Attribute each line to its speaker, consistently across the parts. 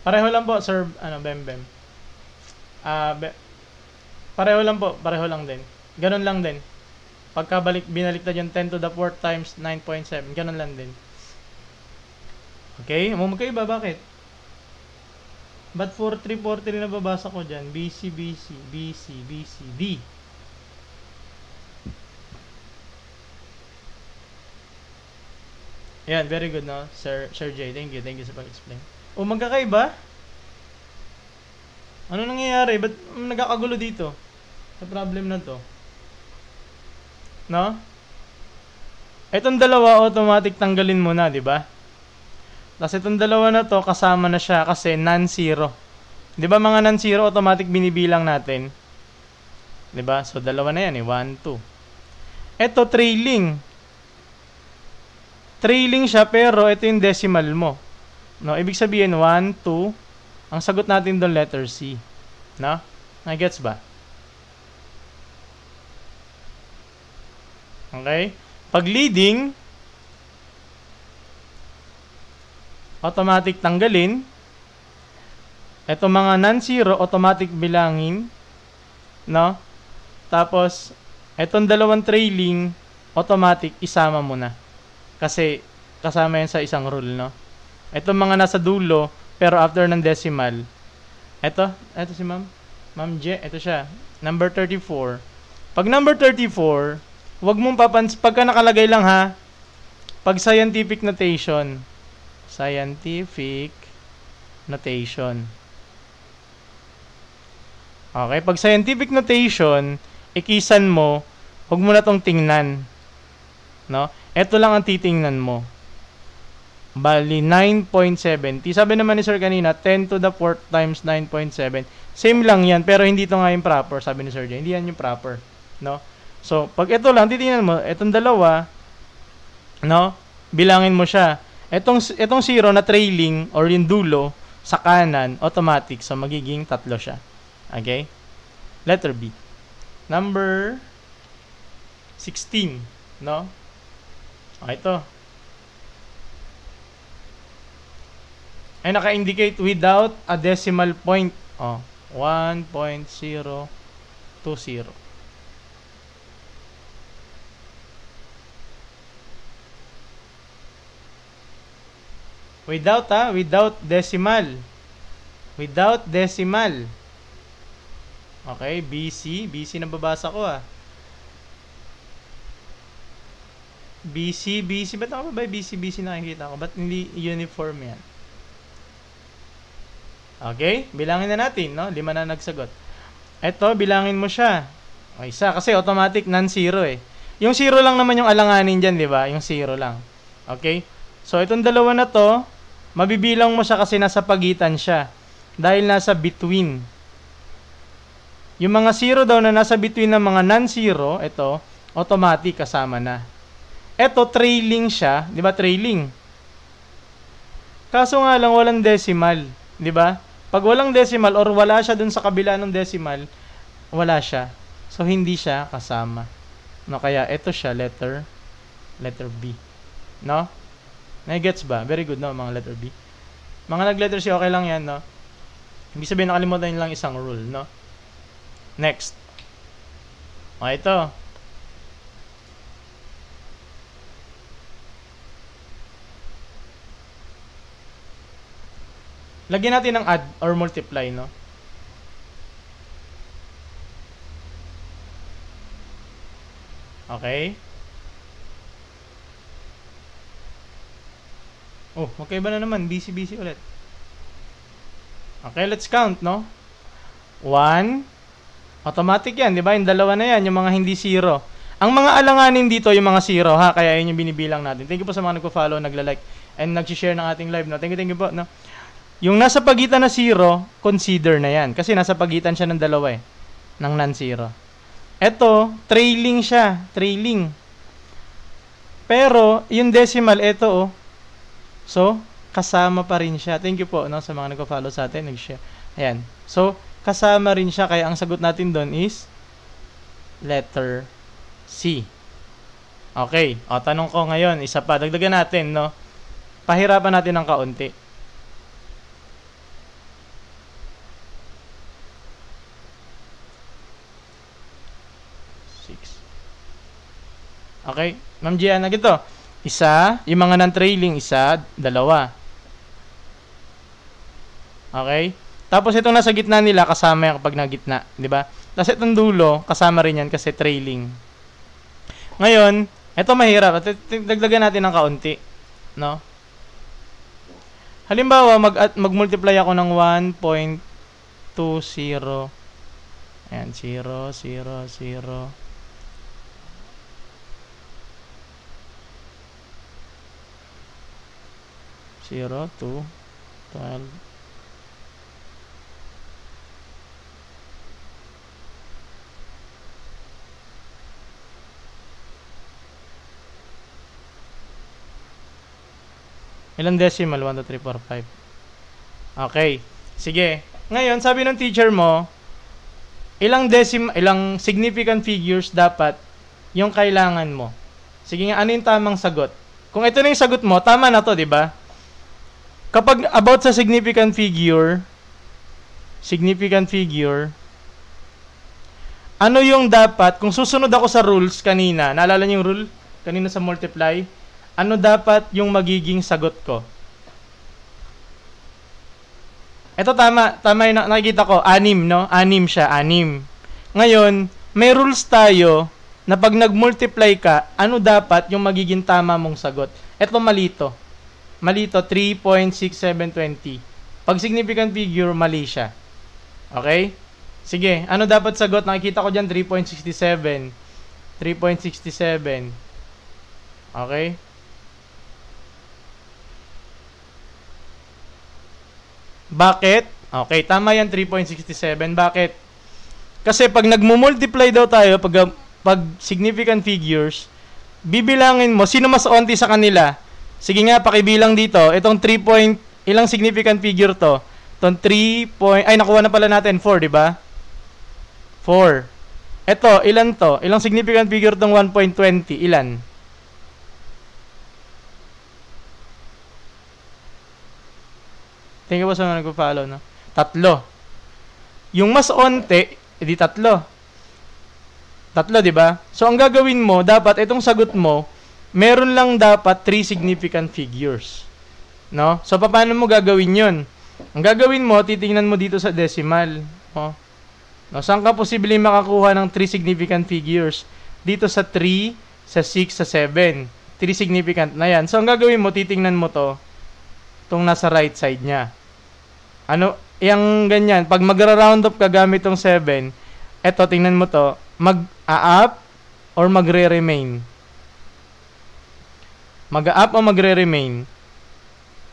Speaker 1: Pareho lang po, sir, Bem. Pareho lang po, pareho lang din. Ganun lang din. Pagka binaliktad yung 10 to the 4 times 9.7, ganun lang din. Okay, magkaiba, bakit? Ba't 4343 na babasa ko dyan? BC, BC, BC, BC, D. Ayan, very good, no? Sir J, thank you sa pag-explain. O, magkakaiba? Ano nangyayari? Ba't nagkakagulo dito? Sa problem na to. No? Itong dalawa, automatic tanggalin mo na, di ba? Tapos itong dalawa na to, kasama na siya kasi non-zero. Di ba mga non-zero, automatic binibilang natin? Di ba? So, dalawa na yan eh. 1, 2. Ito, trailing. Trailing siya, pero ito yung decimal mo. No? Ibig sabihin, 1, 2. Ang sagot natin doon, letter C. No? Nagets ba? Okay? Pag leading, automatic tanggalin. Ito mga non-zero, automatic bilangin. No? Tapos, itong dalawang trailing, automatic isama mo na. Kasi, kasama yan sa isang rule, no? Itong mga nasa dulo, pero after ng decimal. Ito si ma'am. Ma'am J, ito siya. Number 34. Pag number 34, wag mong pagka nakalagay lang ha, pag scientific notation. Scientific notation. Okay, pag scientific notation, ikisan mo, huwag mo na tong tingnan. No? Ito lang ang titingnan mo. Bali, 9.70. Sabi naman ni sir kanina, 10 to the 4th times 9.7. Same lang yan, pero hindi ito nga yung proper, sabi ni sir J. Hindi yan yung proper. No? So, pag ito lang, titingnan mo, itong dalawa, no? Bilangin mo siya. Itong zero na trailing, or yung dulo, sa kanan, automatic. So, magiging 3 siya. Okay? Letter B. Number 16. No? Ito. Ay naka-indicate without a decimal point. 1.020. Without decimal. Without decimal. Okay, BC na babasa ko BC, ba't ako ba BC nakikita ko? Ba't hindi uniform yan? Okay, bilangin na natin, no? 5 na nagsagot. Ito, bilangin mo siya. O, isa, kasi automatic non-zero eh. Yung zero lang naman yung alanganin dyan, di ba? Yung zero lang. Okay? So, itong dalawa na to, mabibilang mo siya kasi nasa pagitan siya. Dahil nasa between. Yung mga zero daw na nasa between ng mga non-zero, ito, automatic kasama na. Ito, trailing siya. Di ba? Trailing. Kaso nga lang, walang decimal. Di ba? Pag walang decimal or wala siya dun sa kabila ng decimal, wala siya. So, hindi siya kasama. No, kaya ito siya, letter B. No? Nai-gets ba? Very good, no? Mga letter B. Mga nag-letter C, okay lang yan, no? Ibig sabihin, nakalimutan nyo lang isang rule, no? Next. O, ito. Lagyan natin ng add or multiply, no? Okay. Oh, magkaiba na naman. BC ulit. Okay, let's count, no? 1. Automatic yan, di ba? Yung dalawa na yan, yung mga hindi zero. Ang mga alanganin dito, yung mga zero, ha? Kaya yun yung binibilang natin. Thank you po sa mga nagpo-follow, nagla-like, and nag-share ng ating live, no? Thank you po, no? Yung nasa pagitan na zero, consider na yan. Kasi nasa pagitan siya ng dalawa eh. Ng non-zero. Ito, trailing siya. Trailing. Pero, yung decimal, ito oh. So, kasama pa rin siya. Thank you po, no, sa mga nagpo-follow sa atin, nag-share. Ayan. So, kasama rin siya. Kaya ang sagot natin doon is letter C. Okay. O, tanong ko ngayon, isa pa. Dagdagan natin, no? Pahirapan natin ng kaunti. Okay? Ma'am Gianna, gito. Isa, yung mga non-trailing, isa, dalawa. Okay? Tapos itong nasa gitna nila, kasama yung kapag nagitna. Diba? Tapos itong dulo, kasama rin yan kasi trailing. Ngayon, ito mahirap. Dagdagan natin ng kaunti. No? Halimbawa, mag-multiply ako ng 1.20. Ayan, 0, 0, 0. Zero, 2, 12. Ilang decimal? 1, 2, 3, 4, 5. Okay. Sige. Ngayon, sabi ng teacher mo, ilang significant figures dapat yung kailangan mo. Sige nga, ano yung tamang sagot? Kung ito na yung sagot mo, tama na to, di ba? Kapag about sa significant figure, ano yung dapat, kung susunod ako sa rules kanina, naalala niyo yung rule? Kanina sa multiply, ano dapat yung magiging sagot ko? Ito tama yung nakikita ko, 6, no? 6 siya, 6. Ngayon, may rules tayo na pag nag-multiply ka, ano dapat yung magiging tama mong sagot? Ito malito. Malito, 3.6720. Pag significant figure, mali siya. Okay? Sige, ano dapat sagot? Nakikita ko dyan, 3.67. 3.67. Okay? Bakit? Okay, tama yan, 3.67. Bakit? Kasi pag nagmumultiply daw tayo, pag significant figures, bibilangin mo, sino mas onti sa kanila? Sige nga, pakibilang dito. Itong 3 ilang significant figure to? Itong 3 ay, nakuha na pala natin, 4, di ba? 4. Ito, ilan to? Ilang significant figure tong 1.20? Ilan? Tingnan mo sa mga nagpa-follow, no? 3. Yung mas onti, edi 3. 3, di ba? So, ang gagawin mo, dapat itong sagot mo, meron lang dapat 3 significant figures. No? So, paano mo gagawin yun? Ang gagawin mo, titingnan mo dito sa decimal. No? Saan ka posibleng makakuha ng 3 significant figures? Dito sa 3, sa 6, sa 7. 3 significant na yan. So, ang gagawin mo, titingnan mo to, itong nasa right side niya. Ano, yung ganyan, pag magra-round up ka gamit tong 7, eto, tingnan mo to, mag-a-up or magre-remain? Mag-a-up o magre-remain?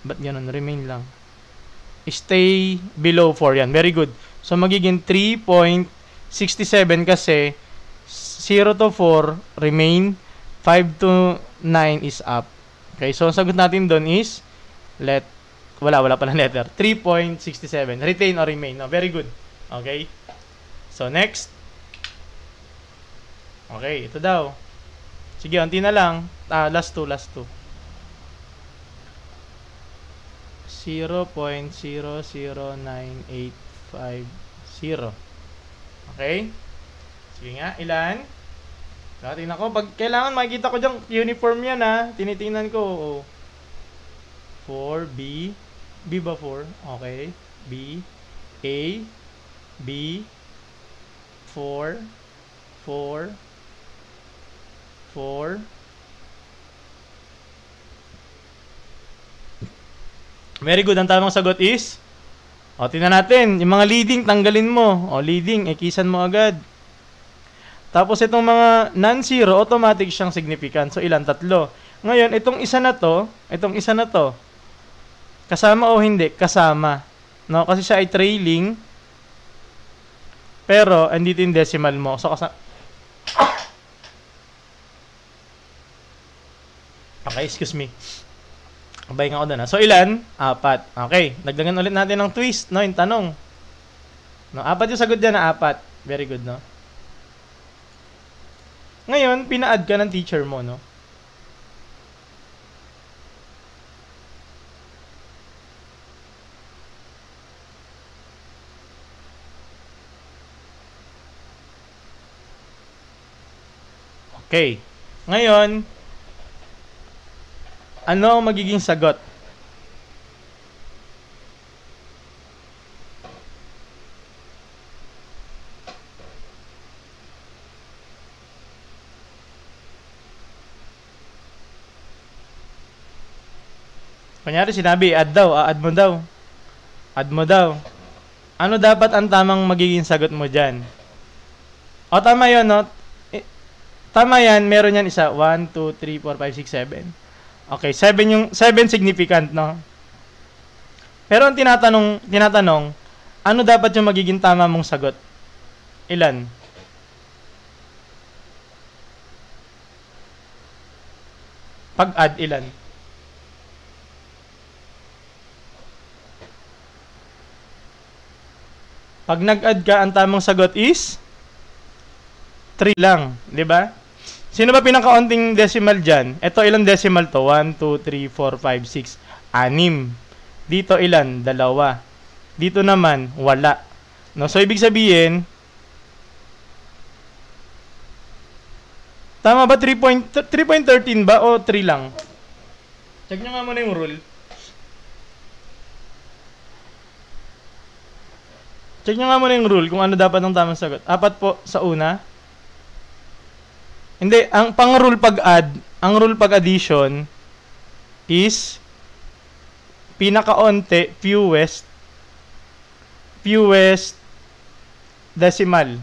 Speaker 1: Ba't ganun? Remain lang. Stay below 4 yan. Very good. So, magiging 3.67 kasi 0 to 4, remain. 5 to 9 is up. Okay, so, ang sagot natin doon is wala palang letter. 3.67. Retain or remain. No, very good. Okay. So, next. Okay, ito daw. Sige, unti na lang. Last 2. 0.009850. Okay? Sige nga, ilan? Tingnan ko. Pag kailangan makikita ko dyan, uniform yan ha. Tinitingnan ko. 4, B. B ba 4? Okay. B. A. B. 4. 4. 4. Very good. Ang tamang sagot is, tingnan natin. Yung mga leading, tanggalin mo. Leading, ikisan mo agad. Tapos itong mga non-zero, automatic siyang significant. So, ilan? 3. Ngayon, itong isa na to, kasama o hindi? Kasama. No? Kasi siya ay trailing. Pero, andito yung decimal mo. So, okay, excuse me. Abay nga ako doon. So, ilan? 4. Okay. Dagdagan ulit natin ng twist, no? Yung tanong. No? 4 yung sagot dyan na 4. Very good, no? Ngayon, pina-add ka ng teacher mo, no? Okay. Ngayon, ano ang magiging sagot? Kunyari sinabi, add daw, add mo daw. Add mo daw. Ano dapat ang tamang magiging sagot mo dyan? O, tama yun, no? Tama yan, meron yan isa. 1, 2, 3, 4, 5, 6, 7. Okay, 7 yung 7 significant, no? Pero ang tinatanong, ano dapat yung magiging tama mong sagot? Ilan? Pag-add, ilan? Pag nag-add ka, ang tamang sagot is 3 lang, di ba? Sino ba pinakaunting decimal dyan? Ito, ilang decimal to? 1, 2, 3, 4, 5, 6, 6. Dito ilan? 2. Dito naman, wala. No? So, ibig sabihin, tama ba 3.13 ba o 3 lang? Check nyo nga muna yung rule. Check nyo nga muna yung rule kung ano dapat ang tamang sagot. 4 po sa una. Hindi, ang pang-rule pag-add, ang rule pag-addition is pinakaunti, fewest decimal.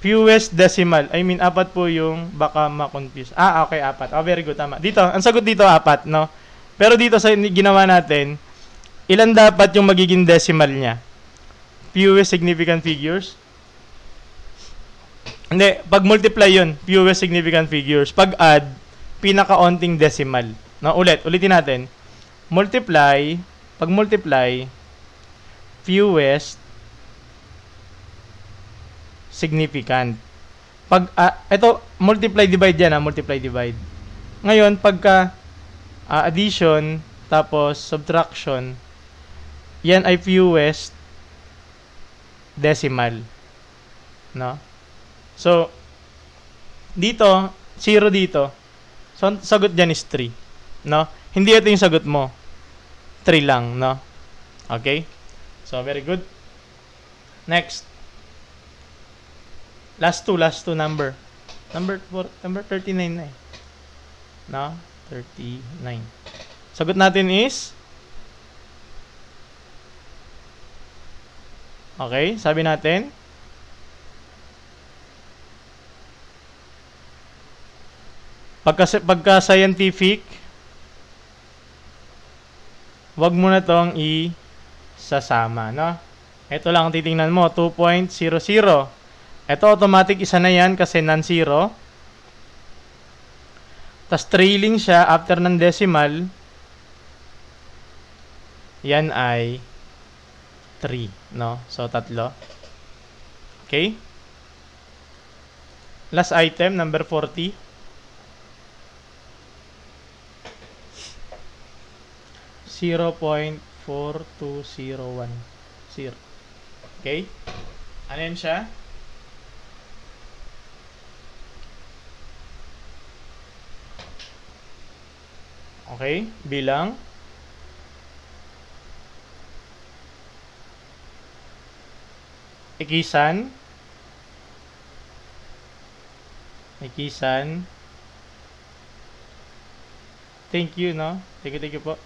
Speaker 1: Fewest decimal. I mean, 4 po yung baka ma-confuse. Okay, 4. Oh, very good, tama. Dito, ang sagot dito 4, no? Pero dito sa ginawa natin, ilan dapat yung magiging decimal niya? Fewest significant figures? Hindi, pag multiply yun, fewest significant figures. Pag add, pinakaunting decimal. No, ulitin natin. Pag multiply, fewest significant. Pag ito multiply divide yan, multiply divide. Ngayon pagka addition tapos subtraction, yan ay fewest decimal, no? So dito 0 dito. So sagot diyan is 3, no? Hindi ito yung sagot mo. 3 lang, no? Okay? So very good. Next. Last two number. Number 39 na eh. No? 39. Sagot natin is okay, sabi natin pagka scientific, wag mo na tong isasama, no? Ito lang ang titingnan mo, 2.00. Ito automatic isa na yan kasi non-zero. Tas trailing siya after ng decimal. Yan ay 3, no? So 3. Okay? Last item, number 40. 0.4201. 0. Okay? Ano yan siya? Okay, bilang ikisan. Thank you, no? Thank you po.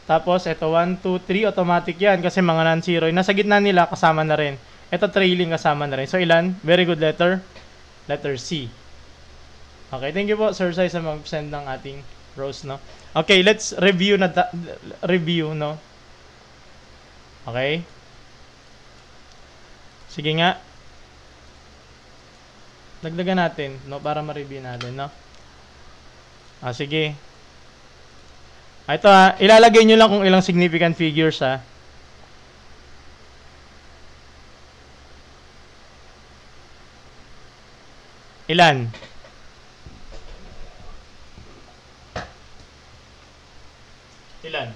Speaker 1: Tapos, ito 1, 2, 3, automatic yan kasi mga non-zero. Nasa gitna nila, kasama na rin. Ito trailing, kasama na rin. So, ilan? Very good letter. Letter C. Okay, thank you po, Sir Sai, sa mag-send ng ating rows, no? Okay, let's review no? Okay? Sige nga. Dagdagan natin, no? Para ma-review natin, no? Sige. Ito ilalagay nyo lang kung ilang significant figures, Ilan? Ilan?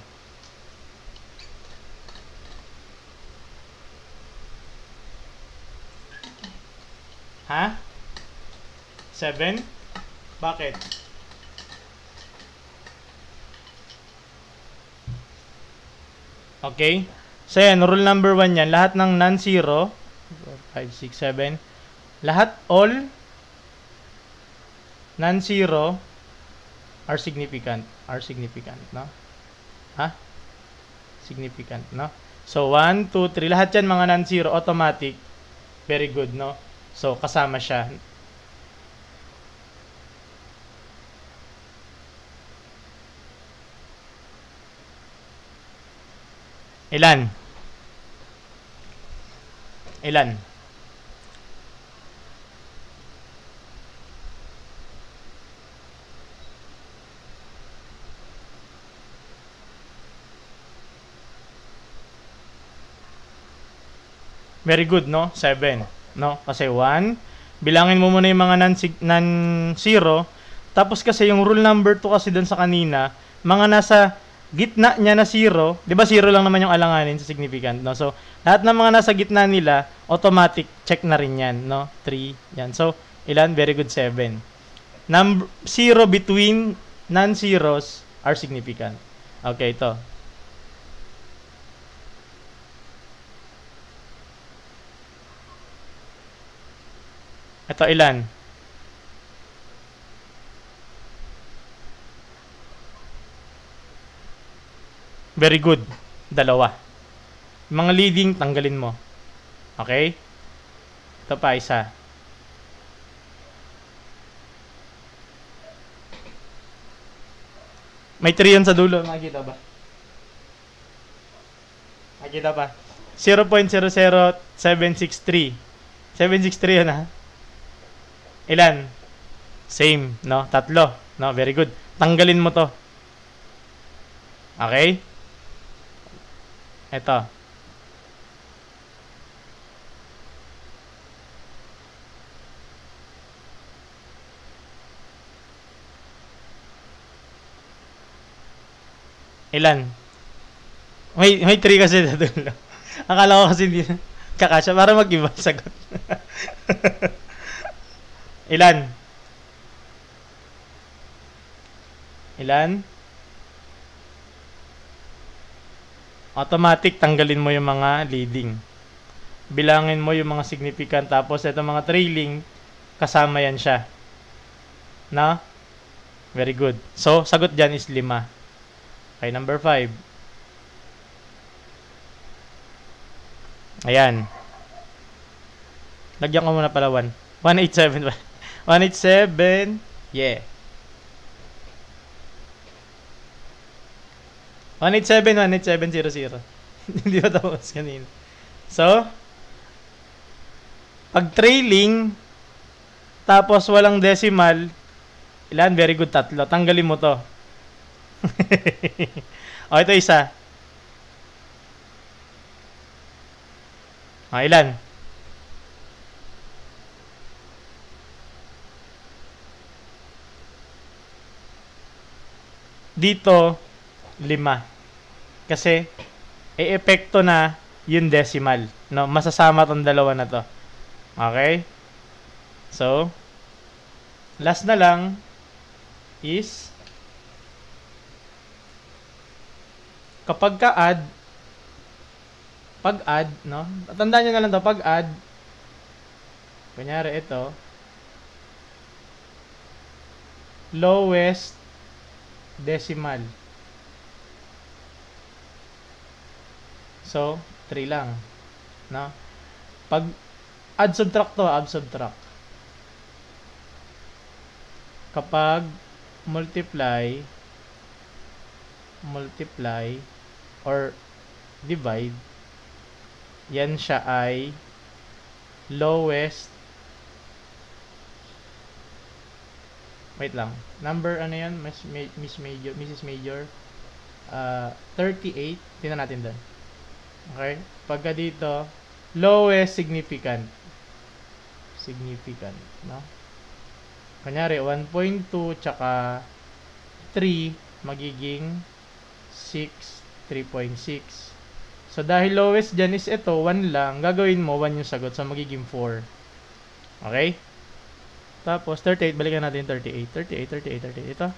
Speaker 1: Ha? 7? Bakit? Okay? So yan, rule number 1 yan. Lahat ng non-zero, 5, 6, 7, lahat all non-zero are significant. Are significant, no? Ha? Significant, no? So, 1, 2, 3. Lahat yan mga non-zero, automatic. Very good, no? So, kasama siya. Ilan? Ilan? Very good, no? 7. No? Kasi 1. Bilangin mo muna yung mga non-zero. Tapos kasi yung rule number 2 kasi dun sa kanina, mga nasa gitna niya na 0. Di ba 0 lang naman yung alanganin sa significant, no? So, lahat ng mga nasa gitna nila, automatic check na rin yan, no? 3. Yan. So, ilan? Very good, 7. 0 between non-zeros are significant. Okay, ito. Ito ilan? Very good. 2. Mga leading, tanggalin mo. Okay? Ito pa, isa. May 3 yan sa dulo. Makikita ba? Makikita pa. 0.00763. 763 yun, ha? Ilan? Same, no? 3, no? Very good. Tanggalin mo to. Okay? Ito. Ilan? May 3 kasi sa dulo. Akala ko kasi hindi kakasya para mag-iba sagot. Ilan? Ilan? Automatic, tanggalin mo yung mga leading. Bilangin mo yung mga significant. Tapos, ito mga trailing, kasama yan siya. Na? Very good. So, sagot dyan is 5. Okay, number 5. Ayan. Lagyan ko muna pala 1. 187. 187. Yeah. 187, 18700. Hindi ba tapos kanina? So, pag trailing, tapos walang decimal, ilan? Very good, 3. Tanggalin mo to. O, ito isa. O, ilan? Dito, 5. Kasi, e-epekto na yung decimal. No? Masasama tong dalawa na to. Okay? So, last na lang is kapag ka-add, pag-add, no? Tandaan nyo na lang to, pag-add, kunyari ito, lowest decimal. So, 3 lang. No? Pag add subtract to, add subtract. Kapag multiply or divide, yan siya ay lowest. Wait lang. Number ano yan? Mrs. Major. 38. Tingnan natin doon. Okay? Pagka dito, lowest significant. Significant, no? Kunyari, 1.2 tsaka 3 magiging 6, 3.6. So, dahil lowest dyan is ito, 1 lang, gagawin mo 1 yung sagot. So, magiging 4. Okay? Tapos, 38. Balikan natin yung 38. 38, 38, 38. Ito.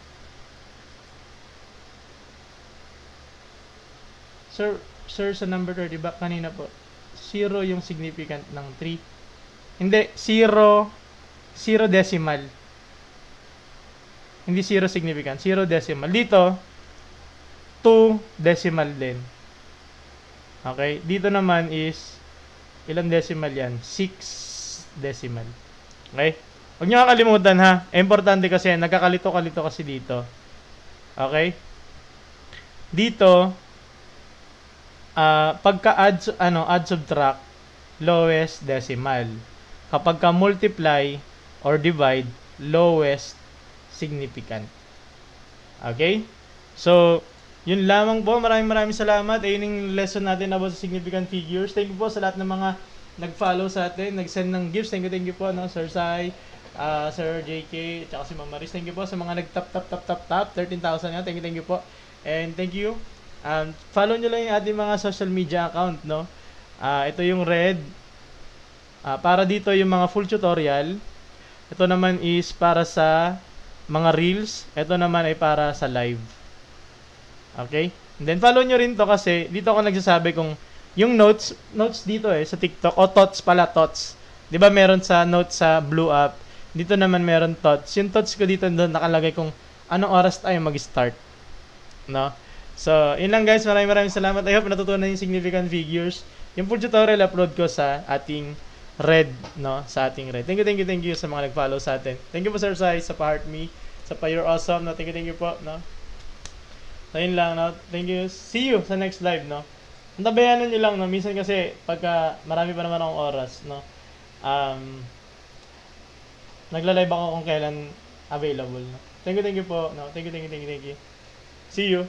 Speaker 1: Sir, sa number 30, ba kanina po, 0 yung significant ng 3. Hindi, 0 decimal. Hindi 0 significant, 0 decimal. Dito, 2 decimal din. Okay? Dito naman is, ilang decimal yan? 6 decimal. Okay? Huwag nyo kakalimutan ha. Importante kasi, nagkakalito-kalito kasi dito. Okay? Dito, add subtract, lowest decimal. Kapag ka multiply or divide, lowest significant. Okay? So, yun lamang po. Maraming salamat. Ayun yung lesson natin about sa significant figures. Thank you po sa lahat ng mga nag-follow sa atin, nag-send ng gifts. Thank you po, no? Sir Sai, Sir JK, tsaka si Ma'am Maris. Thank you po sa mga nag-tap. 13,000 nga. Thank you po. And thank you. Follow nyo lang yung ating mga social media account, no? Ito yung red. Para dito yung mga full tutorial. Ito naman is para sa mga reels. Ito naman ay para sa live. Okay? And then follow nyo rin to kasi dito ako nagsasabi kung yung notes dito sa TikTok, o thoughts. 'Di ba meron sa notes sa Blue App? Dito naman meron thoughts. Yung thoughts ko dito doon nakalagay kung anong oras tayo mag-start. No? So, yun lang guys. Maraming salamat. I hope natutunan yung significant figures. Yung full tutorial upload ko sa ating red, no? Sa ating red. Thank you sa mga nag-follow sa atin. Thank you po Sir Sai, sa pa-heart me, sa pa-you're awesome, no? Thank you po, no? So, yun lang, no? Thank you. See you sa next live, no? Antabayanan nyo lang, no? Minsan kasi, pagka marami pa naman akong oras, no? Nagla-live ako kung kailan available, no? Thank you po, no? Thank you. See you.